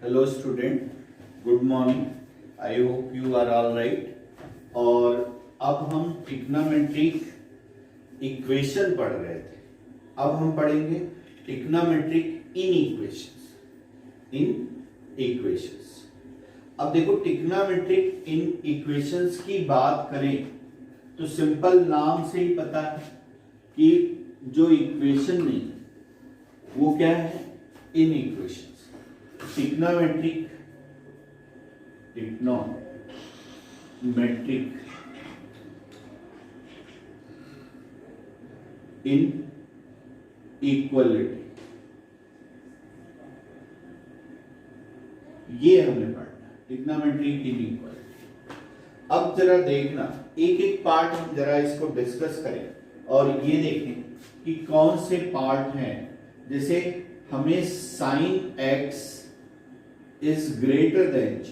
Hello student, good morning. I hope you are all right. और अब हम trigonometric equation पढ़ रहे थे। अब हम पढ़ेंगे ट्रिग्नोमेट्रिक इक्वेशंस। अब देखो, ट्रिग्नोमेट्रिक इक्वेशंस की बात करें तो सिंपल नाम से ही पता है कि जो इक्वेशन नहीं वो क्या है, इन इक्वेशंस। ट्रिग्नोमेट्रिक इन इक्वलिटी, ये हमने पढ़ना। ट्रिग्नोमेट्रिक इन इक्वलिटी। अब जरा देखना, एक एक पार्ट हम जरा इसको डिस्कस करें और ये देखें कि कौन से पार्ट हैं। जैसे हमें sign x is greater then,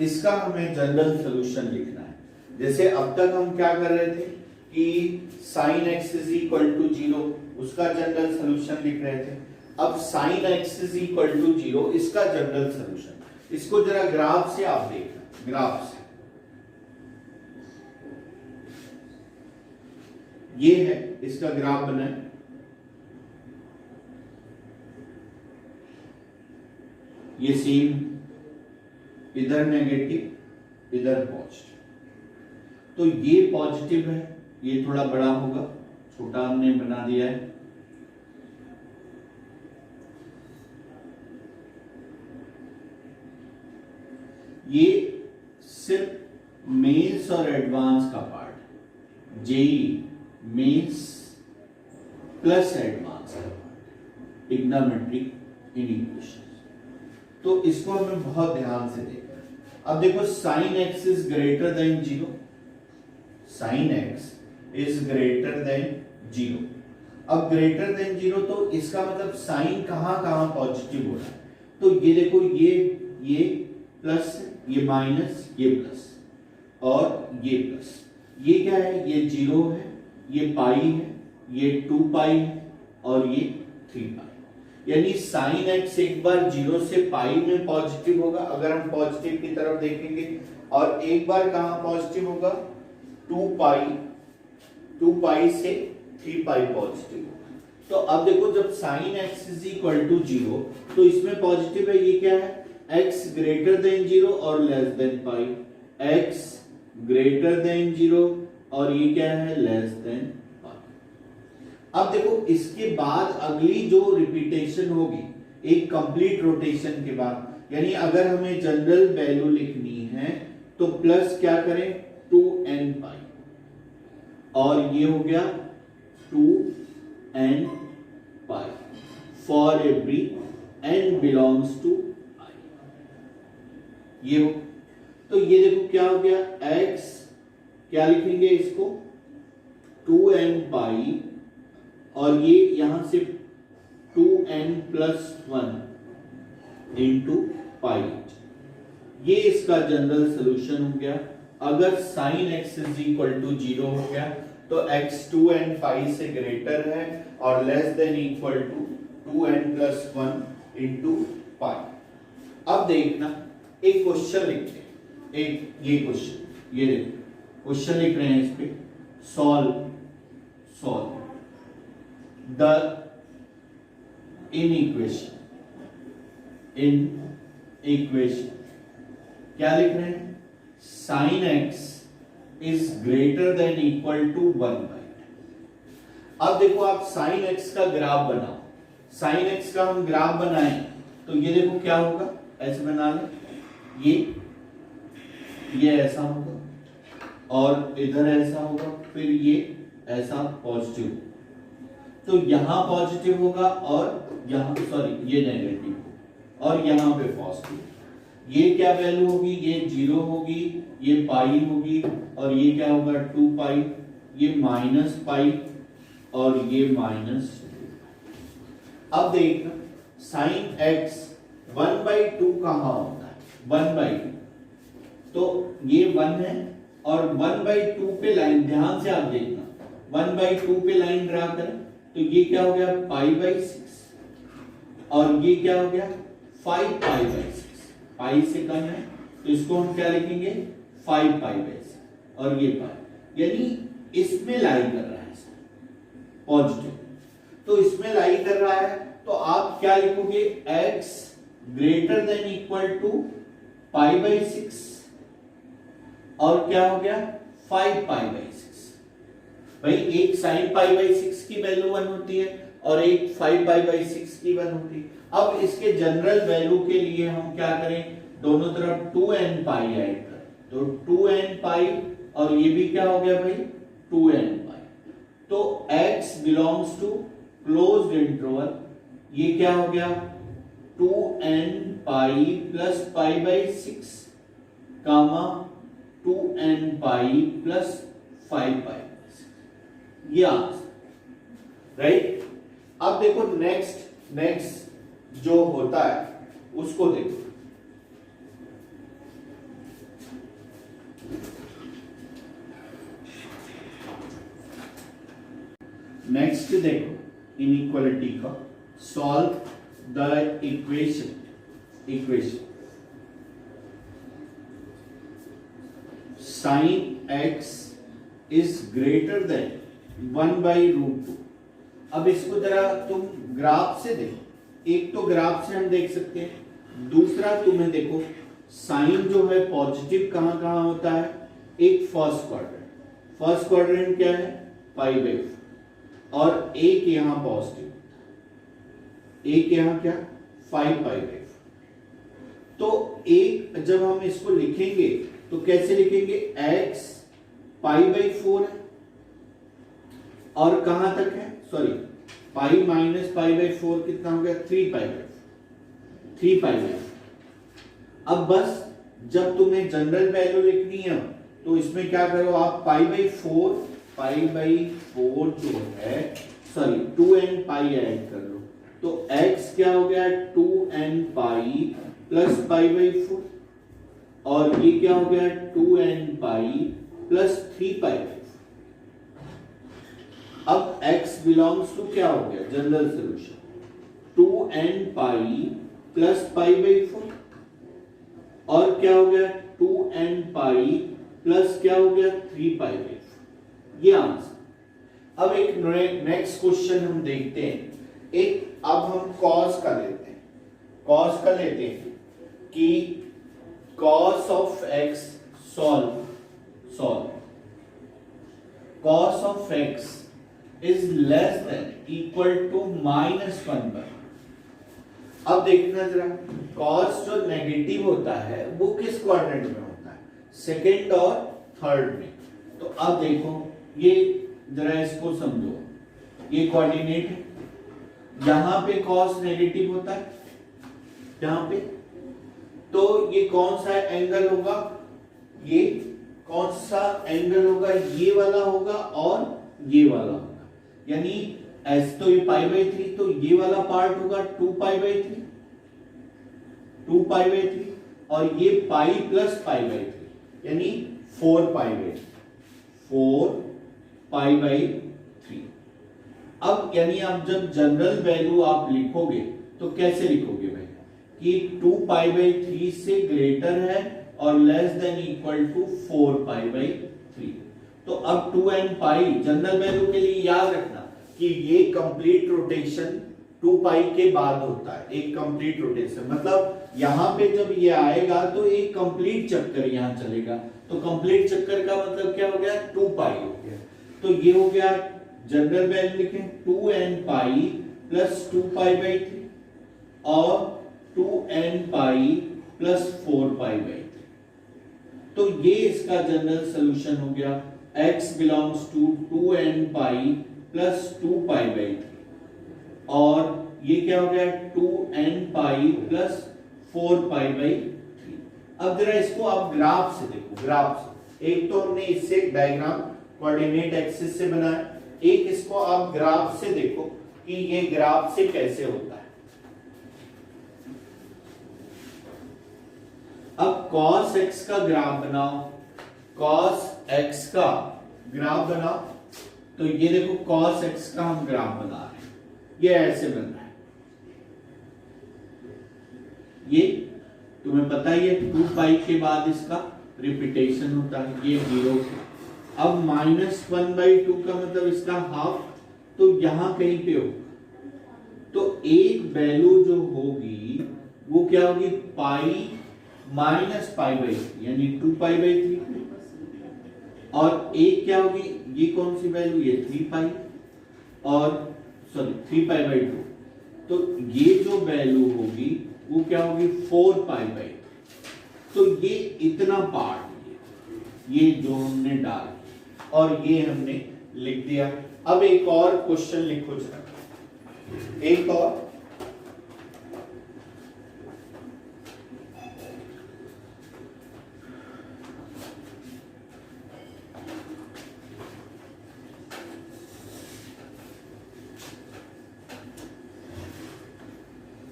इसका हमें जनरल सोल्यूशन लिखना है। जैसे अब तक हम क्या कर रहे थे कि sine x is equal to 0, उसका जनरल सोल्यूशन लिख रहे थे। अब sine x is equal to 0, इसका जनरल सोल्यूशन। इसको जरा ग्राफ से आप देखना, ग्राफ से ये है, इसका ग्राफ बना है। ये सेम, इधर नेगेटिव इधर पॉजिटिव, तो ये पॉजिटिव है, ये थोड़ा बड़ा होगा, छोटा हमने बना दिया है। ये सिर्फ मेंस और एडवांस का पार्ट है, जेई मेंस प्लस एडवांस का पार्ट, ट्रिग्नोमेट्रिक इन इक्वेशन। तो इसको हमें बहुत ध्यान से देखना। अब देखो, sign x is greater then 0, sign x is greater then 0। अब ग्रेटर देन 0 तो इसका मतलब साइन कहां कहां पॉजिटिव हो रहा है। तो ये देखो, ये प्लस, ये माइनस, ये प्लस और ये प्लस। ये क्या है, ये 0 है, ये पाई है, ये 2 पाई है और ये 3 पाई। यानी साइन एक्स एक बार 0 से पाई में पॉजिटिव होगा, अगर हम पॉजिटिव की तरफ देखेंगे, और एक बार कहां पॉजिटिव होगा, 2 पाई से 3 पाई पॉजिटिव होगा। तो अब देखो, जब sine x is equal to 0 तो इसमें पॉजिटिव है, ये क्या है, x ग्रेटर देन 0 और less than pi, x greater then 0 और ये क्या है, लेस देन। अब देखो, इसके बाद अगली जो रिपीटेशन होगी एक कंप्लीट रोटेशन के बाद, यानी अगर हमें जनरल वैल्यू लिखनी है तो प्लस क्या करें, 2n पाई, और ये हो गया 2n pi for every n belongs to i। ये हो, तो ये देखो क्या हो गया, x क्या लिखेंगे इसको, 2n पाई, और ये यहां से 2n प्लस 1 इंटू पाई। ये इसका जनरल सोल्यूशन हो गया। अगर sine x is equal to 0 हो गया तो x 2n पाई से ग्रेटर है और less than equal to 2n plus 1 into pi. अब देखना, एक क्वेश्चन लिखते हैं, एक ये क्वेश्चन, ये देखो क्वेश्चन लिख रहे हैं, इस पे सॉल्व the in equation क्या लिख रहे हैं, sin x is greater than equal to 1/. अब देखो, आप sin x का ग्राफ बनाओ। sin x का हम ग्राफ बनाएं तो ये देखो क्या होगा, ऐसे बना ले, ये ऐसा होगा और इधर ऐसा होगा, फिर ये ऐसा पॉजिटिव, तो यहां पॉजिटिव होगा और यहां, सॉरी ये नेगेटिव और यहां पे पॉजिटिव। ये क्या वैल्यू होगी, ये 0 होगी, ये पाई होगी और ये क्या होगा, 2 पाई, ये माइनस पाई और ये माइनस 2। अब देखना, साइन x 1/2 कहां होता है, 1/2, तो ये 1 है और 1/2 पे लाइन, ध्यान से आप देखना, 1/2 पे लाइन ड्रा करें तो ये क्या हो गया, पाई/6 और ये क्या हो गया, 5 पाई बाई 6, पाई से कम है तो इसको हम क्या लिखेंगे 5 पाई बाई 6 और ये पाई, यानी इसमें लाई कर रहा है पॉजिटिव, तो इसमें लाई कर रहा है तो आप क्या लिखोगे x greater than equal to pi by 6 और क्या हो गया 5 पाई बाई 6। भाई एक साइन पाई बाई 6 की वैल्यू 1 होती है और एक 5 पाई बाई 6 की 1 होती है। अब इसके जनरल वैल्यू के लिए हम क्या करें, दोनों तरफ 2n पाई ऐड करें, तो 2n पाई और ये भी क्या हो गया भाई 2n पाई, तो x belongs to closed interval, ये क्या हो गया 2n pi plus pi by 6 comma 2n pi plus 5 pi, ये आंसर राइट। अब देखो नेक्स्ट जो होता है उसको देखो, नेक्स्ट देखो इनइक्वालिटी का, solve the equation sine x is greater than 1 by root 2। अब इसको जरा तुम ग्राफ से देखो, एक तो ग्राफ से हम देख सकते हैं, दूसरा तुम्हें देखो साइन जो है पॉजिटिव कहां कहां होता है, एक फर्स्ट क्वाड्रेंट क्या है पाई बाई 4 और एक यहां पॉजिटिव, एक यहां क्या 5 पाई बाई 4। तो एक जब हम इसको लिखेंगे तो कैसे लिखेंगे, x पाई बाई 4 है और कहां तक है, sorry pi minus pi by 4 कितना हो गया 3 पाई बाई 4। अब बस जब तुम्हें जनरल वैल्यू लिखनी है तो इसमें क्या करो आप पाई बाई 4 जो है सॉरी 2n पाई ऐड कर लो, तो x क्या हो गया 2n pi plus pi by 4 और ये क्या हो गया 2n pi plus 3 pi by 4। अब x बिलोंग्स टू क्या हो गया general solution 2n pi plus pi by 4 और क्या हो गया 2n पाई प्लस क्या हो गया 3 पाई बाई 4, ये आंसर। अब एक नेक्स्ट क्वेश्चन हम देखते हैं, एक अब हम कॉस का लेते हैं कि cos of x solve cos of x is less than equal to -1 पर। अब देखना जरा cos जो नेगेटिव होता है वो किस क्वाड्रेंट में होता है, सेकेंड और थर्ड में। तो अब देखो ये जरा इसको समझो, ये कोऑर्डिनेट है, यहां पे cos नेगेटिव होता है यहां पे, तो ये कौन सा एंगल होगा, ये कौन सा एंगल होगा, ये वाला होगा और ये वाला होगा, यानी एस तो ये पाई बाई 3, तो ये वाला पार्ट होगा 2 पाई बाई 3 और ये पाई प्लस पाई बाई 3 यानी 4 पाई बाई 3। अब यानी आप जब जनरल वैल्यू आप लिखोगे तो कैसे लिखोगे भाई कि 2 पाई बाई 3 से ग्रेटर है और less than equal to 4 pi by 3। तो अब 2n पाई जनरल वैल्यू के लिए याद रखना कि ये कंप्लीट रोटेशन 2 पाई के बाद होता है, एक कंप्लीट रोटेशन मतलब यहां पे जब ये आएगा तो एक कंप्लीट चक्कर यहां चलेगा, तो कंप्लीट चक्कर का मतलब क्या हो गया 2 पाई हो गया। तो ये हो गया जनरल वैल्यू लिखें 2n pi plus 2 pi by 3 और 2n pi plus 4 pi by 3। तो ये इसका जनरल सोल्यूशन हो गया, x belongs to 2n pi plus 2 pi by 3 और ये क्या हो गया 2n pi plus 4 pi by 3। अब जरा इसको आप ग्राफ से देखो, ग्राफ से एक तो हमने इससे डायग्राम कोऑर्डिनेट एक्सिस से बनाया, एक इसको आप ग्राफ से देखो कि ये ग्राफ से कैसे होता है। अब cos x का ग्राफ बनाओ, cos x का ग्राफ बनाओ, तो ये देखो cos x का हम ग्राफ बना रहे हैं, ये ऐसे बन रहा है। ये तुम्हें पता ही है 2 पाई के बाद इसका रिपीटेशन होता है, ये 0। अब -1/2 का मतलब इसका हाफ, तो यहां कहीं पे होगा। तो एक वैल्यू जो होगी वो क्या होगी, पाई माइनस पाई बाई 3 यानी 2π/3। और एक क्या होगी, ये कौन सी वैल्यू, ये 3 पाई और सॉरी 3π/2। तो ये जो वैल्यू होगी वो क्या होगी 4π/3। तो ये इतना पार्ट ये जो हमने डाल और ये हमने लिख दिया। अब एक और क्वेश्चन लिखो जरा, एक और।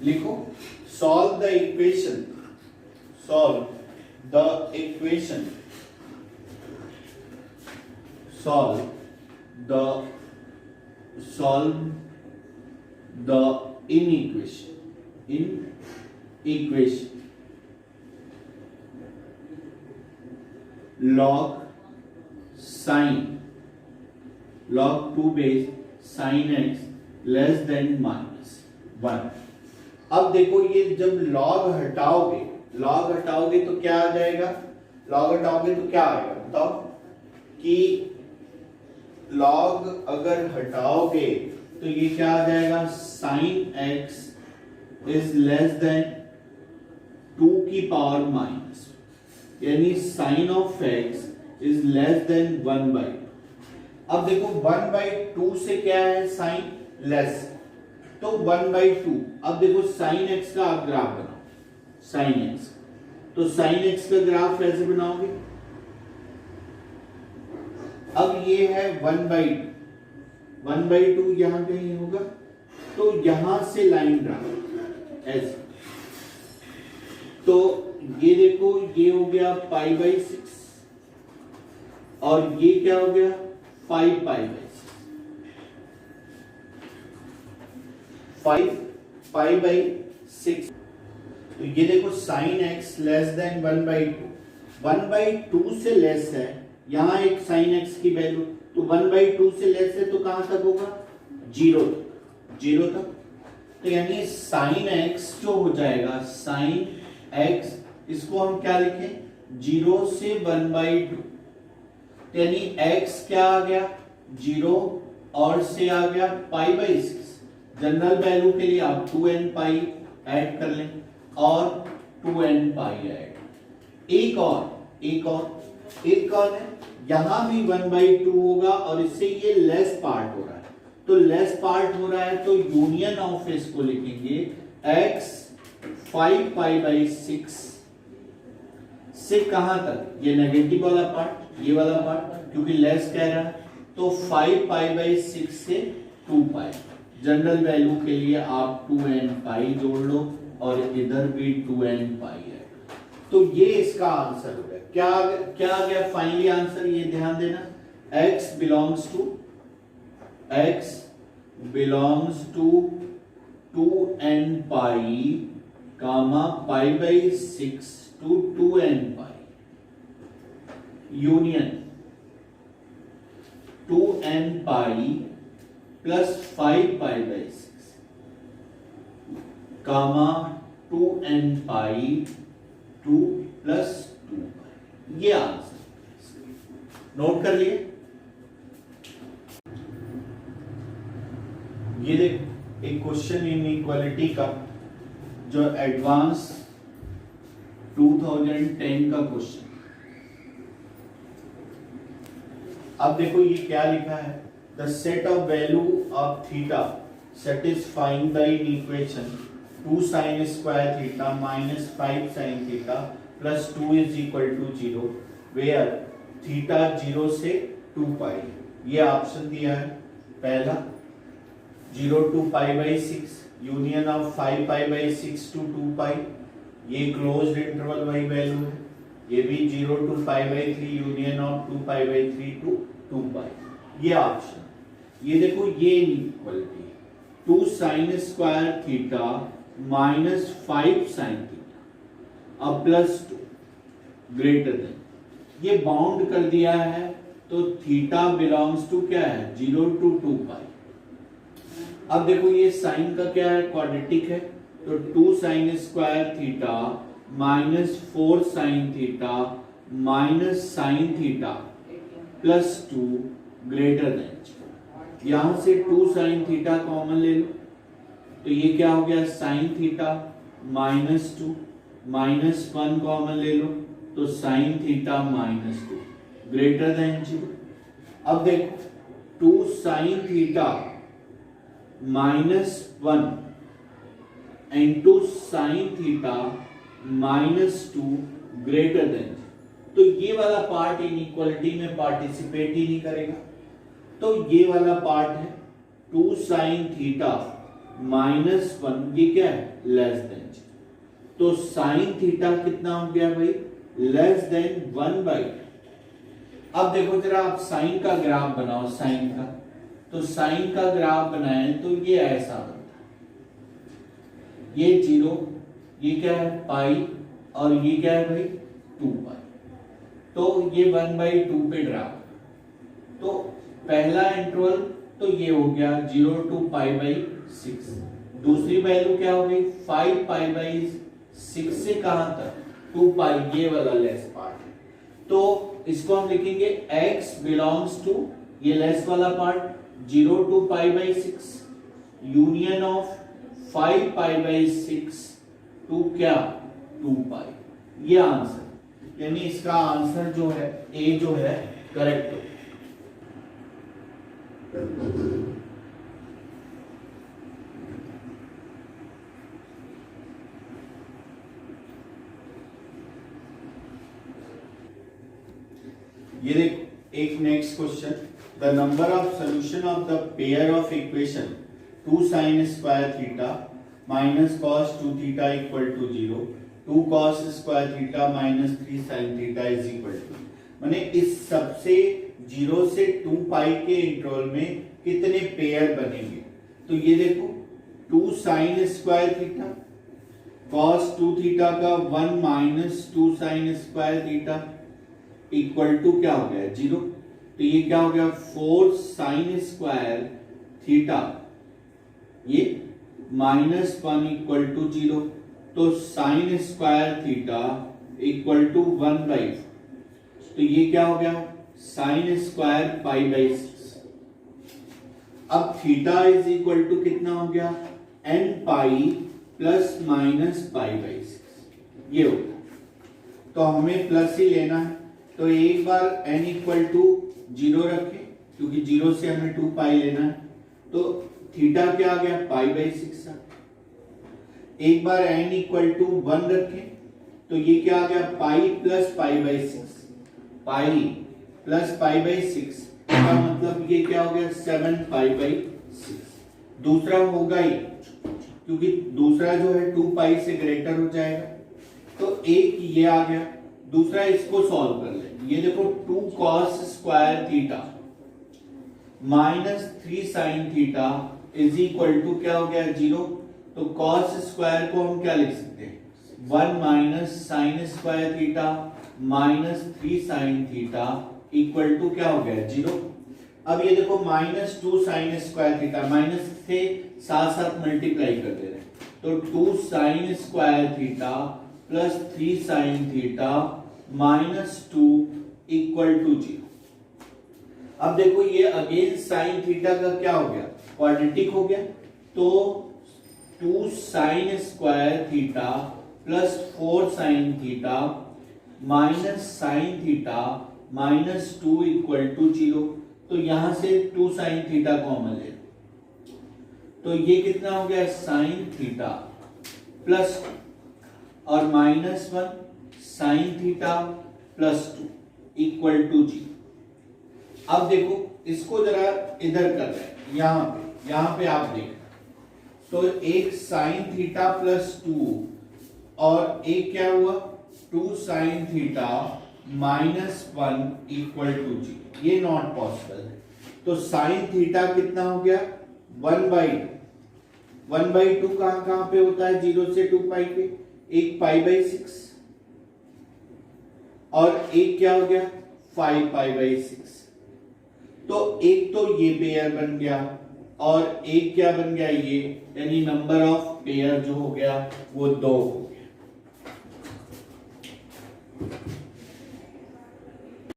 लिखो, solve the equation, solve the equation, solve the inequation log 2 base sin x less than -1। अब देखो ये जब लॉग हटाओगे तो क्या आ जाएगा, लॉग हटाओगे तो क्या आएगा बताओ, कि लॉग अगर हटाओगे तो ये क्या आ जाएगा, sine x is less than 2 की पावर माइनस, यानी sine of x is less than 1/2। अब देखो 1/2 से क्या है, साइन लेस, तो 1/2। अब देखो साइन x का आप ग्राफ बनाओ, साइन x, तो साइन x का ग्राफ कैसे बनाओगे, अब ये है 1/2 यहां कहीं होगा, तो यहां से लाइन ड्रा ऐसे, तो ये देखो ये हो गया π/6 और ये क्या हो गया 5π/6, 5π/6। तो ये देखो साइन x लेस देन 1/2 से लेस है, यहां एक साइन x की वैल्यू, तो 1/2 से लेस है तो कहां तक होगा, 0 तक। तो यानी साइन x जो हो जाएगा, साइन x इसको हम क्या लिखें, 0 से 1/2, यानी x क्या आ गया 0 और से आ गया π/6। जनरल वैल्यू के लिए आप 2n पाई ऐड कर लें और 2n पाई ऐड। एक और है, यहां भी 1/2 होगा और इससे ये लेस पार्ट हो रहा है, तो लेस पार्ट हो रहा है तो यूनियन ऑफ इसको लिखेंगे x 5π/6 से कहां तक, ये नेगेटिव वाला पार्ट, ये वाला पार्ट, क्योंकि लेस कह रहा है, तो 5π/6 से 2 पाई। जनरल वैल्यू के लिए आप 2n पाई जोड़ लो और इधर भी 2n पाई है, तो ये इसका आंसर हो गया। क्या आ गया फाइनली आंसर, ये ध्यान देना, x belongs to 2n pi comma π/6 to 2n pi, union 2n pi plus 5π/6 comma 2n pi 2 plus 2 pi, ये आंसर नोट कर लिए। ये देख एक क्वेश्चन इनइक्वालिटी का जो एडवांस 2010 का क्वेश्चन। अब देखो ये क्या लिखा है, the set of value of theta satisfying the inequation 2 sin square theta minus 5 sin theta plus 2 is equal to 0 where theta 0 से 2 पाई। ये ऑप्शन दिया है, पहला 0 to π/6 union of 5π/6 to 2 pi, ये क्लोज्ड इंटरवल वाली वैल्यू है, ये भी 0 to π/3 union of 2π/3 to 2 pi, ये ऑप्शन। ये देखो ये inequality 2 sin square theta minus 5 sin theta, अब प्लस 2 ग्रेटर देन, ये बाउंड कर दिया है तो थीटा बिलोंग्स टू क्या है 0 to 2 पाई। अब देखो ये साइन का क्या है क्वाड्रेटिक है, तो 2 sine square theta minus 4 sine theta minus sine theta plus 2 greater than, यहां से 2 साइन थीटा कॉमन ले लो तो ये क्या हो गया sine theta minus 2 minus 1 common ले लो तो sign theta minus 2 greater than 0। अब देखो 2 sine theta minus 1 and 2 sine theta minus 2 greater than, तो ये वाला पार्ट इनइक्वालिटी में पार्टिसिपेट ही नहीं करेगा, तो ये वाला पार्ट है 2 साइन थीटा माइनस 1, ये क्या है लेस देन, तो साइन थीटा कितना हो गया भाई लेस देन 1/2। अब देखो जरा आप साइन का ग्राफ बनाओ, साइन का, तो साइन का ग्राफ बनाए तो ये ऐसा बनता है, ये 0, ये क्या है पाई और ये क्या है भाई 2 पाई, तो ये 1/2 पे ड्रा, तो पहला इंटरवल तो ये हो गया 0 to π/6, दूसरी वैल्यू क्या हो गई 5 π/6 से कहां तक 2 पाई, ये वाला लेस पार्ट है, तो इसको हम लिखेंगे x बिलोंग्स टू ये लेस वाला part 0 to π/6 union of 5 π/6 to क्या 2 पाई, ये आंसर, यानी इसका आंसर जो है ए जो है करेक्ट हो। ये देख एक next question, the number of solution of the pair of equation 2 sine square theta minus cos 2 theta equal to 0, 2 cos square theta minus 3 sine theta is equal to, माने इस सबसे 0 से 2 पाई के इंटरवल में कितने पेयर बनेंगे, तो ये देखो 2 sine square theta cos 2 theta का 1 minus 2 sine square theta equal to क्या हो गया 0, तो ये क्या हो गया 4 साइन स्क्वायर थीटा ये माइनस 1 इक्वल टू 0, तो sine square theta equal to 1/4, तो ये क्या हो गया साइन स्क्वायर π/6। अब थीटा इज इक्वल टू कितना हो गया n पाई प्लस माइनस π/6, ये हो गया, तो हमें प्लस ही लेना है, तो एक बार n इक्वल टू 0 रखें क्योंकि 0 से हमें 2 पाई लेना है, तो थीटा क्या आ गया π/6 आ, एक बार n इक्वल टू 1 रखें तो ये क्या आ गया पाई प्लस π/6, पाई प्लस π/6 का मतलब ये क्या हो गया 7 π/6, दूसरा होगा ही क्योंकि दूसरा जो है 2 पाई से ग्रेटर हो जाएगा, तो एक ये आ गया, दूसरा इसको सॉल्व कर ले, ये देखो 2 cos square theta minus 3 sine theta is equal to क्या हो गया 0, तो cos स्क्वायर को हम क्या लिख सकते हैं 1 minus sine square theta minus 3 sine theta equal to क्या हो गया 0। अब ये देखो minus 2 sine square theta minus से साथ साथ मल्टीप्लाई कर दे रहे हैं, तो 2 sine square theta plus 3 sine theta minus 2 equal to 0। अब देखो ये अगेन साइन थीटा का क्या हो गया क्वाड्रेटिक हो गया, तो 2 sine square theta plus 4 sine theta minus sine theta minus 2 equal to 0, तो यहां से 2 साइन थीटा कॉमन ले, तो ये कितना हो गया साइन थीटा प्लस और minus 1 sine theta plus 2 equal to 0। अब देखो इसको जरा इधर कर रहे हैं, यहां पे आप देख, तो एक साइन थीटा प्लस 2 और एक क्या हुआ 2 sine theta minus 1 equal to 0, ये नॉट पॉसिबल है, तो साइन थीटा कितना हो गया 1/2 कहां पे होता है 0 से 2 पाई पे, एक π/6, और एक क्या हो गया 5π/6। तो एक तो ये पेयर बन गया और एक क्या बन गया ये, यानी नंबर ऑफ पेयर जो हो गया वो 2 हो गया।